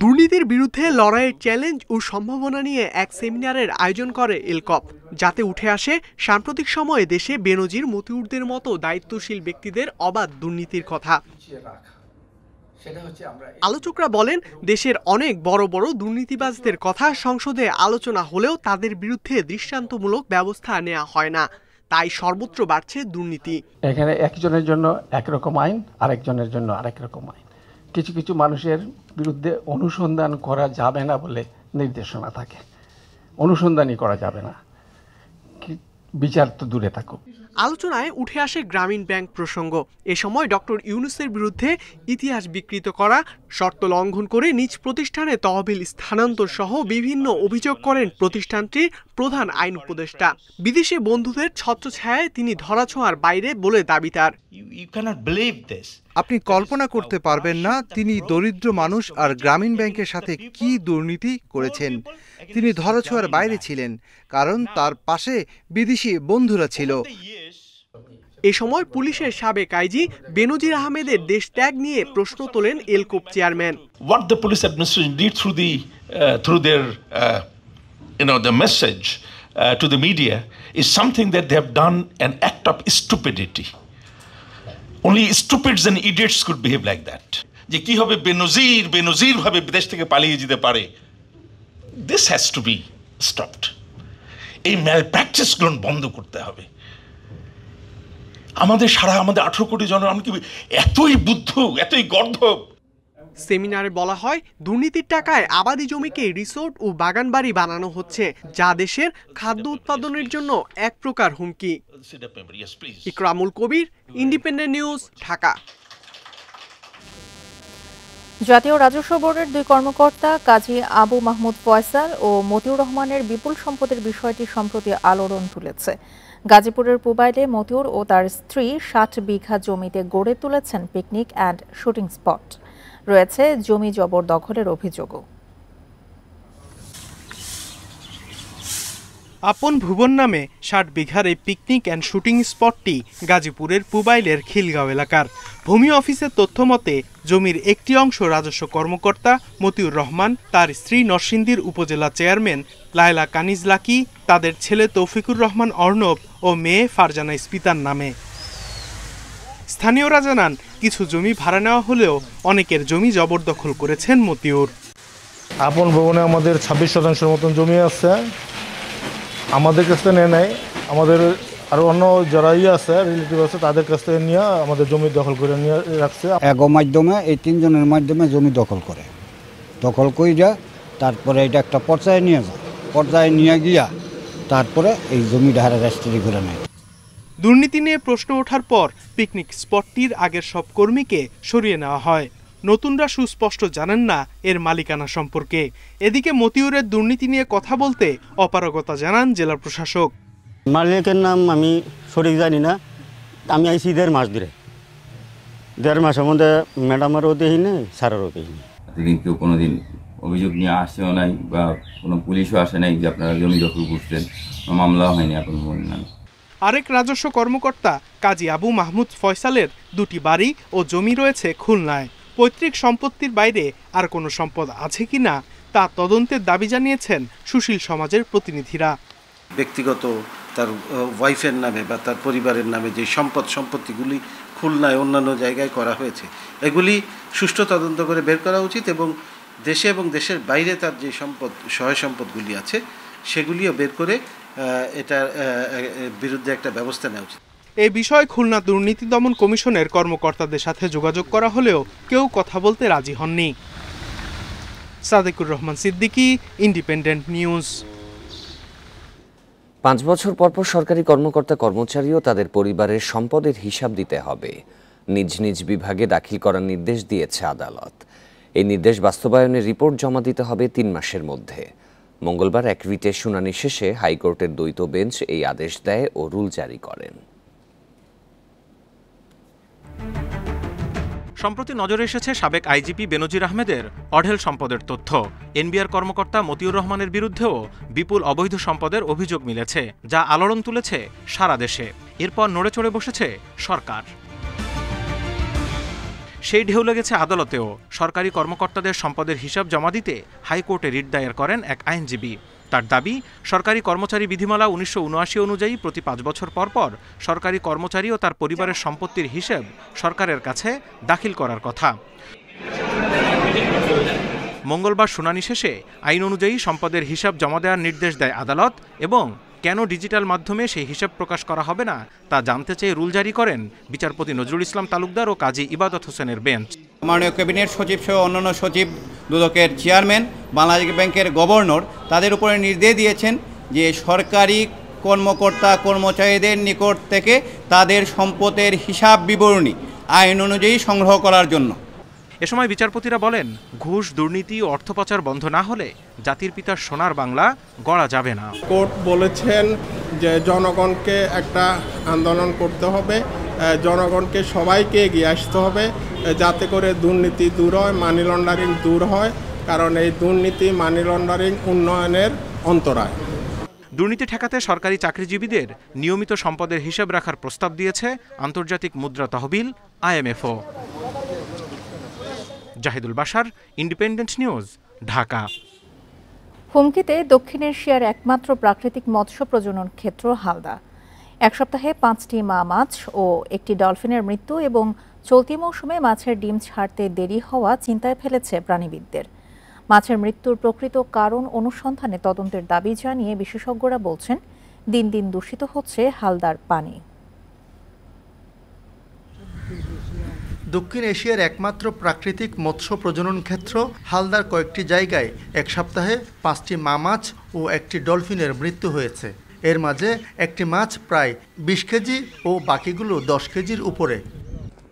দুর্নীতির বিরুদ্ধে লড়াইয়ের চ্যালেঞ্জ ও সম্ভাবনা নিয়ে এক সেমিনারের আয়োজন করে এলকপ, যাতে উঠে আসে সাম্প্রতিক সময়ে দেশে বেনজির, মতিউরদের মতো দায়িত্বশীল ব্যক্তিদের অবাধ দুর্নীতির কথা। আলোচকরা বলেন, দেশের অনেক বড় বড় দুর্নীতিবাজদের কথা সংসদে আলোচনা হলেও তাদের বিরুদ্ধে দৃষ্টান্তমূলক ব্যবস্থা নেওয়া হয় না, তাই সর্বত্র বাড়ছে দুর্নীতি। এখানে একজনের জন্য একরকম আইন, আরেকজনের জন্য আরেক রকম আইন। কিছু কিছু মানুষের বিরুদ্ধে অনুসন্ধান করা যাবে না বলে নির্দেশনা থাকে, অনুসন্ধানই করা যাবে না, বিচার তো দূরে থাকুক। আলোচনায় উঠে আসে গ্রামীণ ব্যাংক প্রসঙ্গ। এ সময় ডক্টর ইউনূসের বিরুদ্ধে ইতিহাস বিকৃত করা, শর্ত লঙ্ঘন করে নিজ প্রতিষ্ঠানে তহবিল স্থানান্তর সহ বিভিন্ন অভিযোগ করেন প্রতিষ্ঠানটির প্রধান আইন উপদেষ্টা। বিদেশি বন্ধুদের ছত্রছায়ায় তিনি ধরাছোঁয়ার বাইরে বলে দাবি তার। আপনি কল্পনা করতে পারবেন না তিনি দরিদ্র মানুষ আর গ্রামীণ ব্যাংকের সাথে কি দুর্নীতি করেছেন। তিনি ধরাছোঁয়ার বাইরে ছিলেন কারণ তার পাশে বিদেশি বন্ধুরা ছিল। এ সময় পুলিশের সাবেক আইজি বেনজির আহমেদের দেশ ত্যাগ নিয়ে প্রশ্ন তোলেন এলকপ chairman. What the police administration did through their the message to the media is something that they have done an act of stupidity. Only stupids and idiots could behave like that. যে কি হবে বেনজির ভাবে বিদেশ থেকে পালিয়ে যেতে পারে, this has to be stopped. এই ম্যালপ্র্যাকটিসগুলো বন্ধ করতে হবে। আমাদের 18 কোটি জনগণ কি এতই বুদ্ধ, এতই গর্ধব? সেমিনারে বলা হয়, দুর্নীতির টাকায় আবাদি জমিকে রিসোর্ট ও বাগানবাড়ি বানানো হচ্ছে, যা দেশের খাদ্য উৎপাদনের জন্য এক প্রকার হুমকি। ইকরামুল কবির, ইন্ডিপেন্ডেন্ট নিউজ, ঢাকা। জাতীয় রাজস্ব বোর্ডের দুই কর্মকর্তা কাজী আবু মাহমুদ ফয়সাল ও মতিউর রহমানের বিপুল সম্পদের বিষয়টি সম্প্রতি আলোড়ন তুলেছে। গাজীপুরের পুবাইলে মতিউর ও তার স্ত্রী 60 বিঘা জমিতে গড়ে তুলেছেন পিকনিক অ্যান্ড শুটিং স্পট। রয়েছে জমি জবরদখলের অভিযোগও। আপন ভুবন নামে 60 বিঘার এই পিকনিক অ্যান্ড শুটিং স্পটটি গাজীপুরের পুবাইলের খিলগাঁও এলাকার। ভূমি অফিসের তথ্য মতে জমির একটি অংশ রাজস্ব কর্মকর্তা মতিউর রহমান, তার স্ত্রী নরসিংদীর উপজেলা চেয়ারম্যান লায়লা কানিজ লাকি, তাদের ছেলে তৌফিকুর রহমান অর্ণব ও মেয়ে ফারজানা ইস্পিতার নামে। স্থানীয়রা জানান, কিছু জমি ভাড়া নেওয়া হলেও অনেকের জমি জবরদখল করেছেন মতিউর। আপন ভবনে আমাদের 26% মতন জমি আছে, আমাদের কাছ থেকে নেয় নাই, আমাদের আরো অন্য যারা আছে রিলেটিভ আছে তাদের কাছ থেকে নিয়ে আমাদের জমি দখল করে নিয়ে রাখছে। এগো মাধ্যমে এই 3 জনের মাধ্যমে জমি দখল করে তারপরে এটা একটা পর্যায়ে নিয়ে যায়, পর্যায়ে নিয়ে গিয়া তারপরে এই জমি ধারে রেজিস্ট্রি করে নেয়। দুর্নীতি নিয়ে প্রশ্ন ওঠার পর পিকনিক স্পটটির আগের সব কর্মীকে সরিয়ে নেওয়া হয়। নতুনরা সুস্পষ্ট জানেন না এর মালিকানা সম্পর্কে। এদিকে মতিউরের দুর্নীতি নিয়ে কথা বলতে অপারগতা জানান জেলা প্রশাসক। মালিকের নাম আমি সঠিক জানি না, আমি আইসি 1.5 মাস ধরে, 1.5 মাসের মধ্যে ম্যাডামেরও দেখি নেই, স্যারেরও দেখি নেই। এতদিন কেউ কোনোদিন অভিযোগ নিয়ে আসছেও নাই বা কোনো পুলিশও আসে নাই যে আপনারা জমি দখল করছেন, মামলাও হয়নি আপন নামে। আরেক রাজস্ব কর্মকর্তা কাজী আবু মাহমুদ ফয়সালের 2টি বাড়ি ও জমি রয়েছে খুলনায়। পৈতৃক সম্পত্তির বাইরে আর কোনো সম্পদ আছে কিনা তা তদন্তের দাবি জানিয়েছেন সুশীল সমাজের প্রতিনিধিরা। ব্যক্তিগত তার ওয়াইফের নামে বা তার পরিবারের নামে যে সম্পত্তিগুলি খুলনায় অন্যান্য জায়গায় করা হয়েছে, এগুলি সুষ্ঠু তদন্ত করে বের করা উচিত এবং দেশে এবং দেশের বাইরে তার যে সহায় সম্পদগুলি আছে সেগুলিও বের করে এটার বিরুদ্ধে একটা ব্যবস্থা নেওয়া উচিত। এই বিষয়ে খুলনা দুর্নীতি দমন কমিশনের কর্মকর্তাদের সাথে যোগাযোগ করা হলেও কেউ কথা বলতে রাজি হননি। Sadequr Rahman Siddiqui, independent news. 5 বছর পর সরকারি কর্মকর্তা কর্মচারী ও তাদের পরিবারের সম্পদের হিসাব দিতে হবে। নিজ নিজ বিভাগে দাখিল করার নির্দেশ দিয়েছে আদালত। এই নির্দেশ বাস্তবায়নের রিপোর্ট জমা দিতে হবে 3 মাসের মধ্যে। মঙ্গলবার এক রিটের শুনানি শেষে হাইকোর্টের দ্বৈত বেঞ্চ এই আদেশ দেয় ও রুল জারি করেন। সম্প্রতি নজরে এসেছে সাবেক আইজিপি বেনজির আহমেদের অঢেল সম্পদের তথ্য। এনবিআর কর্মকর্তা মতিউর রহমানের বিরুদ্ধেও বিপুল অবৈধ সম্পদের অভিযোগ মিলেছে, যা আলোড়ন তুলেছে সারা দেশে। এরপর নড়ে চড়ে বসেছে সরকার। সেই ঢেউ লেগেছে আদালতেও। সরকারি কর্মকর্তাদের সম্পদের হিসাব জমা দিতে হাইকোর্টে রিট দায়ের করেন এক আইনজীবী। তার দাবি, সরকারি কর্মচারী বিধিমালা 1979 অনুযায়ী প্রতি 5 বছর পর পর সরকারি কর্মচারী ও তার পরিবারের সম্পত্তির হিসেব সরকারের কাছে দাখিল করার কথা। মঙ্গলবার শুনানি শেষে আইন অনুযায়ী সম্পদের হিসাব জমা দেওয়ার নির্দেশ দেয় আদালত এবং কেন ডিজিটাল মাধ্যমে সেই হিসাব প্রকাশ করা হবে না তা জানতে চেয়ে রুল জারি করেন বিচারপতি নজরুল ইসলাম তালুকদার ও কাজী ইবাদত হোসেনের বেঞ্চ। মাননীয় ক্যাবিনেট সচিব সহ অন্যান্য সচিব, দুদকের চেয়ারম্যান, বাংলাদেশ ব্যাংকের গভর্নর তাদের উপরে নির্দেশ দিয়েছেন যে সরকারি কর্মকর্তা কর্মচারীদের নিকট থেকে তাদের সম্পদের হিসাব বিবরণী আইন অনুযায়ী সংগ্রহ করার জন্য। এ সময় বিচারপতিরা বলেন, ঘুষ, দুর্নীতি ও অর্থ পাচার বন্ধ না হলে জাতির পিতার সোনার বাংলা গড়া যাবে না। কোর্ট বলেছেন যে জনগণকে একটা আন্দোলন করতে হবে, জনগণকে সবাইকে এগিয়ে আসতে হবে যাতে করে দুর্নীতি দূর হয়, মানি লন্ডারিং দূর হয়, কারণ এই দুর্নীতি মানি লন্ডারিং উন্নয়নের অন্তরায়। দুর্নীতি ঠেকাতে সরকারি চাকরিজীবীদের নিয়মিত সম্পদের হিসাব রাখার প্রস্তাব দিয়েছে আন্তর্জাতিক মুদ্রা তহবিল IMFও। Zahidul Bashar, independent news, Dhaka. হুমকিতে দক্ষিণ এশিয়ার একমাত্র প্রাকৃতিক মৎস্য প্রজনন ক্ষেত্র হালদা। এক সপ্তাহে 5টি মা মাছ ও একটি ডলফিনের মৃত্যু এবং চলতি মৌসুমে মাছের ডিম ছাড়তে দেরি হওয়া চিন্তায় ফেলেছে প্রাণীবিদদের। মাছের মৃত্যুর প্রকৃত কারণ অনুসন্ধানে তদন্তের দাবি জানিয়ে বিশেষজ্ঞরা বলছেন, দিন দিন দূষিত হচ্ছে হালদার পানি। দক্ষিণ এশিয়ার একমাত্র প্রাকৃতিক মৎস্য প্রজনন ক্ষেত্র হালদার কয়েকটি জায়গায় এক সপ্তাহে 5টি মা মাছ ও একটি ডলফিনের মৃত্যু হয়েছে। এর মাঝে একটি মাছ প্রায় 20 কেজি ও বাকিগুলো 10 কেজির উপরে।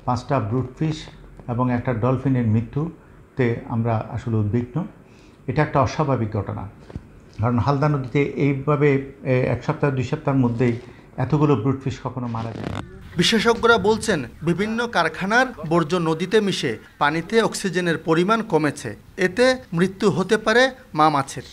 5টা ব্রুট ফিশ এবং একটা ডলফিনের মৃত্যুতে আমরা আসলে উদ্বিগ্ন। এটা একটা অস্বাভাবিক ঘটনা, কারণ হালদা নদীতে এইভাবে 1 সপ্তাহ 2 সপ্তাহের মধ্যেই এতগুলো ব্রুট ফিশ কখনো মারা যায় না। বিশেষজ্ঞরা বলছেন, বিভিন্ন কারখানার বর্জ্য নদীতে মিশে পানিতে অক্সিজেনের পরিমাণ কমেছে, এতে মৃত্যু হতে পারে মা মাছের।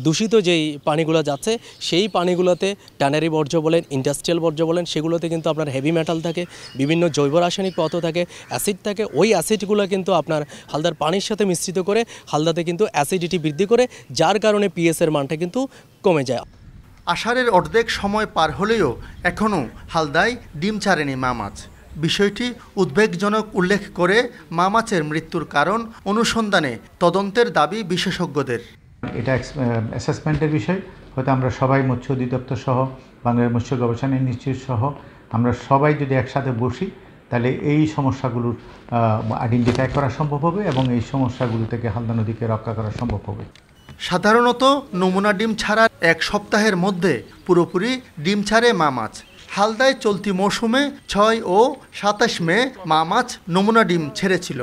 দূষিত যেই পানিগুলো যাচ্ছে সেই পানিগুলোতে ট্যানারি বর্জ্য বলেন, ইন্ডাস্ট্রিয়াল বর্জ্য বলেন, সেগুলোতে কিন্তু আপনার হেভি মেটাল থাকে, বিভিন্ন জৈব রাসায়নিক পদার্থ থাকে, অ্যাসিড থাকে। ওই অ্যাসিডগুলো কিন্তু আপনার হালদার পানির সাথে মিশ্রিত করে হালদাতে কিন্তু অ্যাসিডিটি বৃদ্ধি করে, যার কারণে পিএসের মানটা কিন্তু কমে যায়। আষাঢ়ের অর্ধেক সময় পার হলেও এখনও হালদায় ডিম ছাড়েনি মা মাছ। বিষয়টি উদ্বেগজনক উল্লেখ করে মা মাছের মৃত্যুর কারণ অনুসন্ধানে তদন্তের দাবি বিশেষজ্ঞদের। এটা অ্যাসেসমেন্টের বিষয়, হয়তো আমরা সবাই মৎস্য অধিদপ্তর সহ বাংলাদেশ মৎস্য গবেষণা ইনস্টিটিউট সহ আমরা সবাই যদি একসাথে বসি, তাহলে এই সমস্যাগুলোর আইডেন্টিফাই করা সম্ভব হবে এবং এই সমস্যাগুলো থেকে হালদা নদীকে রক্ষা করা সম্ভব হবে। সাধারণত নমুনা ডিম ছাড়ার 1 সপ্তাহের মধ্যে পুরোপুরি ডিম ছাড়ে মা মাছ। হালদায় চলতি মৌসুমে 6 ও 27 মে মা মাছ নমুনা ডিম ছেড়েছিল।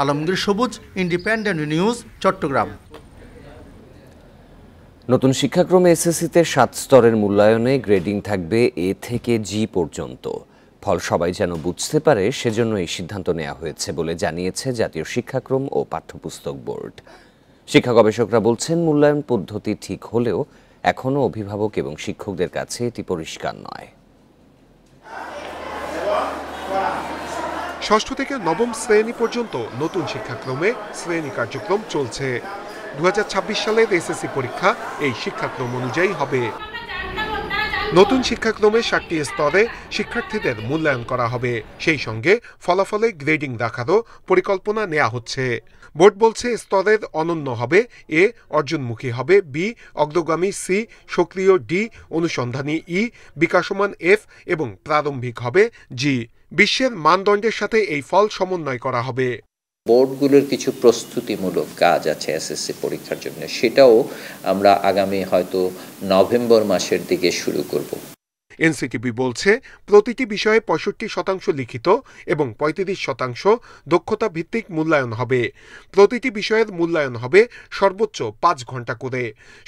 আলমগীর সবুজ, ইন্ডিপেন্ডেন্ট নিউজ, চট্টগ্রাম। নতুন শিক্ষাক্রমে এসএসসিতে 7 স্তরের মূল্যায়নে গ্রেডিং থাকবে A থেকে G পর্যন্ত। ফল সবাই যেন বুঝতে পারে, সেজন্য এই সিদ্ধান্ত নেওয়া হয়েছে বলে জানিয়েছে জাতীয় শিক্ষাক্রম ও পাঠ্যপুস্তক বোর্ড। শিক্ষা গবেষকরা বলছেন, মূল্যায়ন পদ্ধতি ঠিক হলেও এখনও অভিভাবক এবং শিক্ষকদের কাছে এটি পরিষ্কার নয়। ষষ্ঠ থেকে নবম শ্রেণী পর্যন্ত নতুন শিক্ষাক্রমে শ্রেণী কার্যক্রম চলছে। 2026 সালের এসএসসি পরীক্ষা এই শিক্ষাক্রম অনুযায়ী হবে। নতুন শিক্ষাক্রমে 7টি স্তরে শিক্ষার্থীদের মূল্যায়ন করা হবে। সেই সঙ্গে ফলাফলে গ্রেডিং রাখারও পরিকল্পনা নেওয়া হচ্ছে। বোর্ড বলছে, স্তরের অনন্য হবে A, অর্জনমুখী হবে B, অগ্রগামী C, সক্রিয় D, অনুসন্ধানী E, বিকাশমান F এবং প্রারম্ভিক হবে G। বিশ্বের মানদণ্ডের সাথে এই ফল সমন্বয় করা হবে। বোর্ডগুলোর কিছু প্রস্তুতিমূলক কাজ আছে এসএসসি পরীক্ষার জন্য, সেটাও আমরা আগামী হয়তো নভেম্বর মাসের দিকে শুরু করব। এনসিটিবি বলছে প্রতিটি বিষয়ে 65% লিখিত এবং 35% দক্ষতা ভিত্তিক মূল্যায়ন হবে। প্রতিটি বিষয়ের মূল্যায়ন হবে সর্বোচ্চ 5 ঘন্টা করে।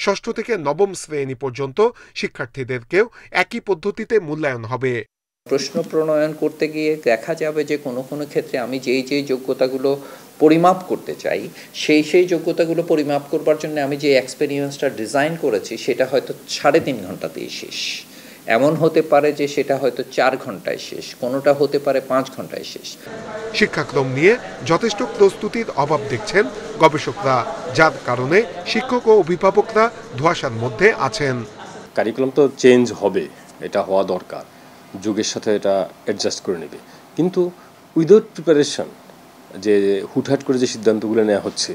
ষষ্ঠ থেকে নবম শ্রেণী পর্যন্ত শিক্ষার্থীদেরকেও একই পদ্ধতিতে মূল্যায়ন হবে। প্রশ্ন প্রণয়ন করতে গিয়ে দেখা যাবে যে কোনো কোনো ক্ষেত্রে আমি যেই যোগ্যতাগুলো পরিমাপ করতে চাই সেই যোগ্যতাগুলো পরিমাপ করবার জন্য আমি যে এক্সপেরিয়েন্সটা ডিজাইন করেছি সেটা হয়তো 3.5 ঘন্টাতেই শেষ। এমন হতে পারে যে সেটা হয়তো 4 ঘন্টায় শেষ, কোনোটা হতে পারে 5 ঘন্টায় শেষ। শিক্ষাক্রম নিয়ে যথেষ্ট প্রস্তুতির অভাব দেখছেন গবেষকরা, যার কারণে শিক্ষক ও অভিভাবকরা ধোঁয়াশার মধ্যে আছেন। কারিকুলাম তো চেঞ্জ হবে, এটা হওয়া দরকার, যুগের সাথে এটা অ্যাডজাস্ট করে নেবে, কিন্তু উইদাউট প্রিপারেশন যে হুটহাট করে যে সিদ্ধান্তগুলো নেওয়া হচ্ছে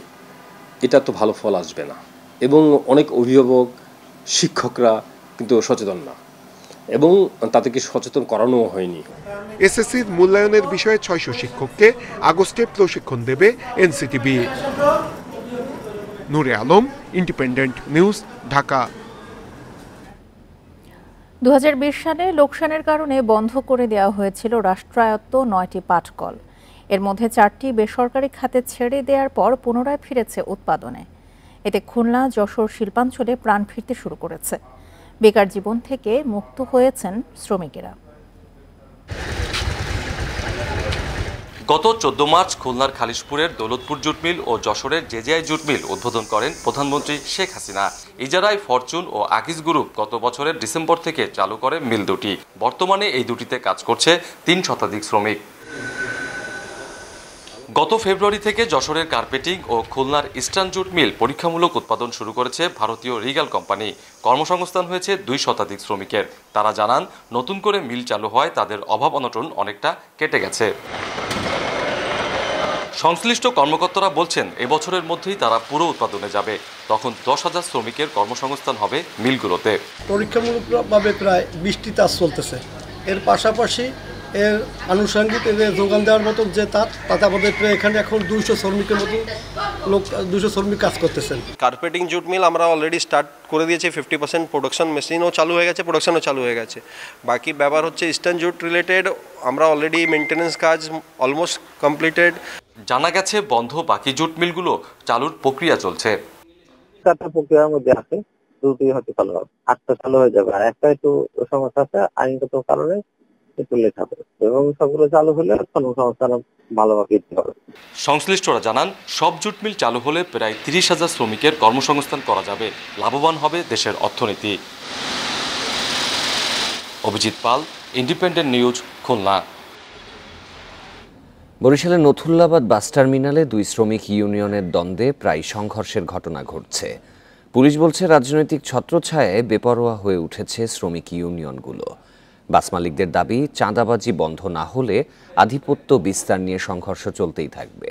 এটা তো ভালো ফল আসবে না। এবং অনেক অভিভাবক শিক্ষকরা কিন্তু সচেতন না এবং তাদেরকে সচেতন করানো হয়নি। এসএসসির মূল্যায়নের বিষয়ে 600 শিক্ষককে আগস্টে প্রশিক্ষণ দেবে এনসিটিবি। নূরে আলম, ইন্ডিপেন্ডেন্ট নিউজ, ঢাকা। 2020 সালে লোকসানের কারণে বন্ধ করে দেওয়া হয়েছিল রাষ্ট্রায়ত্ত 9টি পাটকল। এর মধ্যে 4টি বেসরকারি খাতে ছেড়ে দেওয়ার পর পুনরায় ফিরেছে উৎপাদনে। এতে খুলনা, যশোর শিল্পাঞ্চলে প্রাণ ফিরতে শুরু করেছে। বেকার জীবন থেকে মুক্ত হয়েছেন শ্রমিকেরা। গত 14 মার্চ খুলনার খালিশপুরের দৌলতপুর জুট মিল ও যশোরের জেজেআই জুট মিল উদ্বোধন করেন প্রধানমন্ত্রী শেখ হাসিনা। ইজারায় ফরচুন ও আকিজ গ্রুপ গত বছরের ডিসেম্বর থেকে চালু করে মিল দুটি। বর্তমানে এই দুটিতে কাজ করছে 3 শতাধিক শ্রমিক। গত ফেব্রুয়ারি থেকে যশোরের কার্পেটিং ও খুলনার ইস্টার্ন জুট মিল পরীক্ষামূলক উৎপাদন শুরু করেছে ভারতীয় রিগাল কোম্পানি। কর্মসংস্থান হয়েছে 2 শতাধিক শ্রমিকের। তারা জানান, নতুন করে মিল চালু হয় তাদের অভাব অনটন অনেকটা কেটে গেছে। সংশ্লিষ্ট কর্মকর্তারা বলছেন, এবছরের মধ্যেই তারা পুরো উৎপাদনে যাবে। তখন 10,000 শ্রমিকের কর্মসংস্থান হবে মিলগুলোতে। পরীক্ষামূলকভাবে প্রায় 20টি তাঁত চলতেছে। এর পাশাপাশি এর আনুষঙ্গিক যোগান দেওয়ার মতো যে তাতে আমাদের এখানে এখন 200 শ্রমিকের মতো লোক 200 শ্রমিক কাজ করতেছেন। কার্পেটিং জুট মিল আমরা অলরেডি স্টার্ট করে দিয়েছি। 50% প্রোডাকশন মেশিনও চালু হয়ে গেছে, প্রোডাকশনও চালু হয়ে গেছে। বাকি ব্যাপার হচ্ছে ইস্টার্ন জুট রিলেটেড, আমরা অলরেডি মেনটেন্যান্স কাজ অলমোস্ট কমপ্লিটেড। জানা গেছে, বন্ধ বাকি জুট মিলগুলো চালুর প্রক্রিয়া চলছে। প্রক্রিয়ার মধ্যে আছে, দুটি হয়তো চালু হবে, 8টা চালু হয়ে যাবে, আর একটা একটু সমস্যা আছে আইনগত কারণে একটু লেট হবে, এবং সবগুলো চালু হলে কর্মসংস্থান ভালোভাবে দিতে হবে। সংশ্লিষ্টরা জানান, সব জুট মিল চালু হলে প্রায় 30,000 শ্রমিকের কর্মসংস্থান করা যাবে। লাভবান হবে দেশের অর্থনীতি। অভিজিৎ পাল, ইন্ডিপেন্ডেন্ট নিউজ, খুলনা। বরিশালের নথুল্লাবাদ বাস টার্মিনালে 2 শ্রমিক ইউনিয়নের দ্বন্দ্বে প্রায় সংঘর্ষের ঘটনা ঘটছে। পুলিশ বলছে, রাজনৈতিক ছত্রছায়ায় বেপরোয়া হয়ে উঠেছে শ্রমিক ইউনিয়নগুলো। বাস মালিকদের দাবি, চাঁদাবাজি বন্ধ না হলে আধিপত্য বিস্তার নিয়ে সংঘর্ষ চলতেই থাকবে।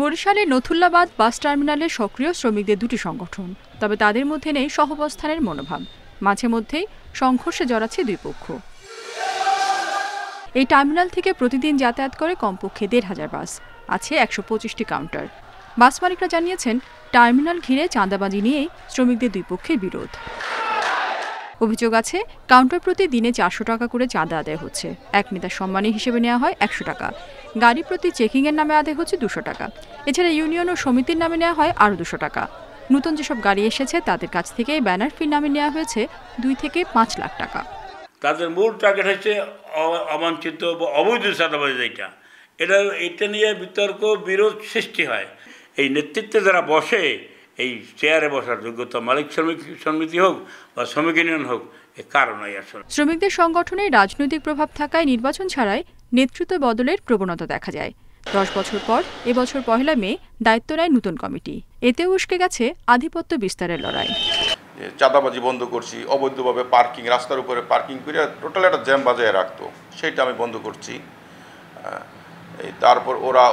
বরিশালের নথুল্লাবাদ বাস টার্মিনালে সক্রিয় শ্রমিকদের 2টি সংগঠন, তবে তাদের মধ্যে নেই সহাবস্থানের মনোভাব। মাঝে মধ্যেই সংঘর্ষে জড়াচ্ছে 2 পক্ষ। এই টার্মিনাল থেকে প্রতিদিন যাতায়াত করে কমপক্ষে 1,500 বাস, আছে 125টি কাউন্টার। বাস মালিকরা জানিয়েছেন, টার্মিনাল ঘিরে চাঁদাবাজি নিয়েই শ্রমিকদের 2 পক্ষের বিরোধ। অভিযোগ আছে, কাউন্টার প্রতি দিনে 400 টাকা করে চাঁদা আদায় হচ্ছে। এক নেতার সম্মানী হিসেবে নেওয়া হয় 100 টাকা। গাড়ি প্রতি চেকিংয়ের নামে আদায় হচ্ছে 200 টাকা। এছাড়া ইউনিয়ন ও সমিতির নামে নেওয়া হয় আরও 200 টাকা। নতুন যেসব গাড়ি এসেছে তাদের কাছ থেকে ব্যানার ফির নামে নেওয়া হয়েছে 2 থেকে 5 লাখ টাকা। তাদের মূল টার্গেট হচ্ছে অবাঞ্ছিত বা অবৈধ চাঁদাবাজি। এটা নিয়ে বিতর্ক, বিরোধ সৃষ্টি হয়। এই নেতৃত্বে যারা বসে, এই চেয়ারে বসার যোগ্যতা মালিক শ্রমিক সমিতি হোক বা শ্রমিক ইউনিয়ন হোক, এ কারণই আসলে। শ্রমিকদের সংগঠনে রাজনৈতিক প্রভাব থাকায় নির্বাচন ছাড়াই নেতৃত্ব বদলের প্রবণতা দেখা যায়। 10 বছর পর এবছর 1 মে দায়িত্ব নেয় নতুন কমিটি। এতেও উস্কে গেছে আধিপত্য বিস্তারের লড়াই। চাঁদাবাজি বন্ধ করছি, অবৈধভাবে পার্কিং, রাস্তার উপরে পার্কিং করে টোটাল একটা জ্যাম বাজায় রাখতো, সেটা আমি বন্ধ করছি। তারপর ওরা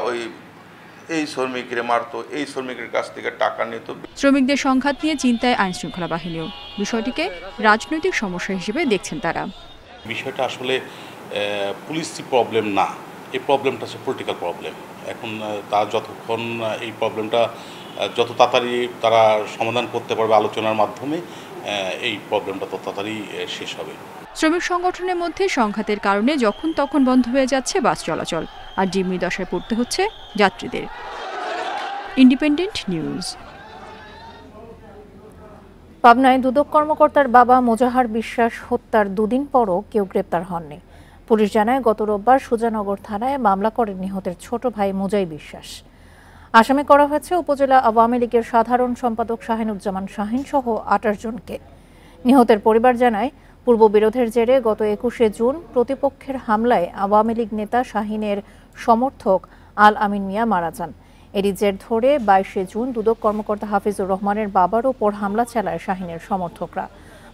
এই শ্রমিকরে মারতো, এই শ্রমিকের কাছ থেকে টাকা নিত। শ্রমিকদের সংঘাত নিয়ে চিন্তায় আইন শৃঙ্খলা বাহিনীও। বিষয়টিকে রাজনৈতিক সমস্যা হিসেবে দেখছেন তারা। বিষয়টা আসলে পুলিশি প্রবলেম না, এই প্রবলেমটা হচ্ছে পলিটিক্যাল প্রবলেম। এখন তার যতক্ষণ এই প্রবলেমটা যত তাড়াতাড়ি তারা সমাধান করতে পারবে আলোচনার মাধ্যমে, এই প্রবলেমটা তত তাড়াতাড়ি শেষ হবে। শ্রমিক সংগঠনের মধ্যে সংঘাতের কারণে যখন তখন বন্ধ হয়ে যাচ্ছে বাস চলাচল, আর জিম্মি দশায় পড়তে হচ্ছে যাত্রীদের। Independent News. পাবনায় দুদক কর্মকর্তার বাবা মোজাহার বিশ্বাস হত্যার দুদিন পরও কেউ গ্রেপ্তার হননি। পুলিশ জানায়, গত রোববার সুজানগর থানায় মামলা করেন নিহতের ছোট ভাই মোজাই বিশ্বাস। আসামি করা হয়েছে উপজেলা আওয়ামী লীগের সাধারণ সম্পাদক শাহিনুজ্জামান শাহিন সহ 28 জনকে। নিহতের পরিবার জানায়, পূর্ববিরোধের জেরে গত 21শে জুন প্রতিপক্ষের হামলায় আওয়ামী লীগ নেতা শাহিনের সমর্থক আল আমিন মিয়া মারা যান। এরই জের ধরে 22শে জুন দুদক কর্মকর্তা হাফিজুর রহমানের বাবার ওপর হামলা চালায় শাহিনের সমর্থকরা।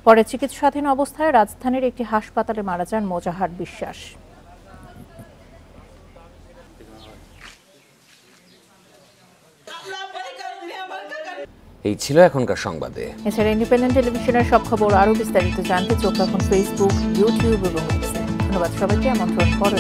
পরে চিকিৎসাধীন অবস্থায় রাজধানীর একটি হাসপাতালে মারা যান মোজাহার বিশ্বাস। এই ছিল এখনকার সংবাদে। এছাড়া ইন্ডিপেন্ডেন্ট টেলিভিশনের সব খবর আরও বিস্তারিত জানতে চোখ রাখুন ফেসবুক, ইউটিউব এবং এক্সে। ধন্যবাদ সবাইকে। আমন্ত্রণ পরে।